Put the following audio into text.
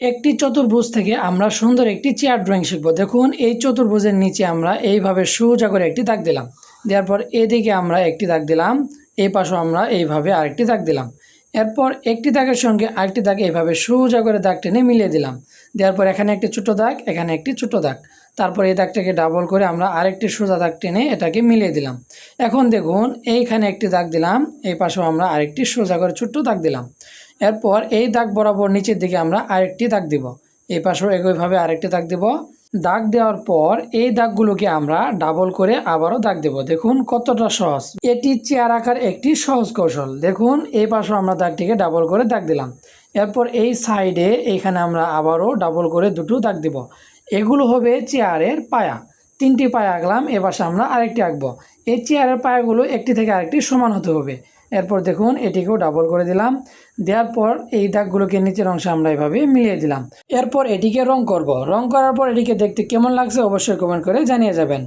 একটি চতুর্ভুজ থেকে আমরা সুন্দর একটি চেয়ার ড্রয়িং শিখব। দেখুন এই চতুর্ভুজের নিচে আমরা এইভাবে সোজা করে একটি দাগ দিলাম। দেওয়ার পর এদিকে আমরা একটি দাগ দিলাম, এই পাশেও আমরা এইভাবে আরেকটি দাগ দিলাম। এরপর একটি দাগের সঙ্গে আরেকটি দাগ এইভাবে সোজা করে দাগ টেনে মিলিয়ে দিলাম। দেওয়ার পর এখানে একটি ছোটো দাগ, এখানে একটি ছোটো দাগ, তারপর এই দাগটাকে ডাবল করে আমরা আরেকটি সোজা দাগ টেনে এটাকে মিলিয়ে দিলাম। এখন দেখুন এইখানে একটি দাগ দিলাম, এই পাশেও আমরা আরেকটি সোজা করে ছোট্ট দাগ দিলাম। এরপর এই দাগ বরাবর নিচের দিকে আমরা আরেকটি দাগ দিব, এই পাশেও একইভাবে আরেকটি দাগ দিব। দাগ দেওয়ার পর এই দাগগুলোকে আমরা ডাবল করে আবারও দাগ দেব। দেখুন কতটা সহজ, এটি চেয়ার আঁকার একটি সহজ কৌশল। দেখুন এই পাশেও আমরা দাগটিকে ডাবল করে দাগ দিলাম। এরপর এই সাইডে এইখানে আমরা আবারও ডাবল করে দুটো দাগ দিব। এগুলো হবে চেয়ারের পায়া। তিনটি পায়া আঁকলাম, এ পাশে আমরা আরেকটি আঁকবো। এই চেয়ারের পায়াগুলো একটি থেকে আরেকটি সমান হতে হবে। এরপর দেখুন এটিকেও ডাবল করে দিলাম। দেওয়ার পর এই দাগগুলোকে নিচের অংশে আমরা এভাবে মিলিয়ে দিলাম। এরপর এটিকে রং করব। রং করার পর এটিকে দেখতে কেমন লাগছে অবশ্যই কমেন্ট করে জানিয়ে যাবেন।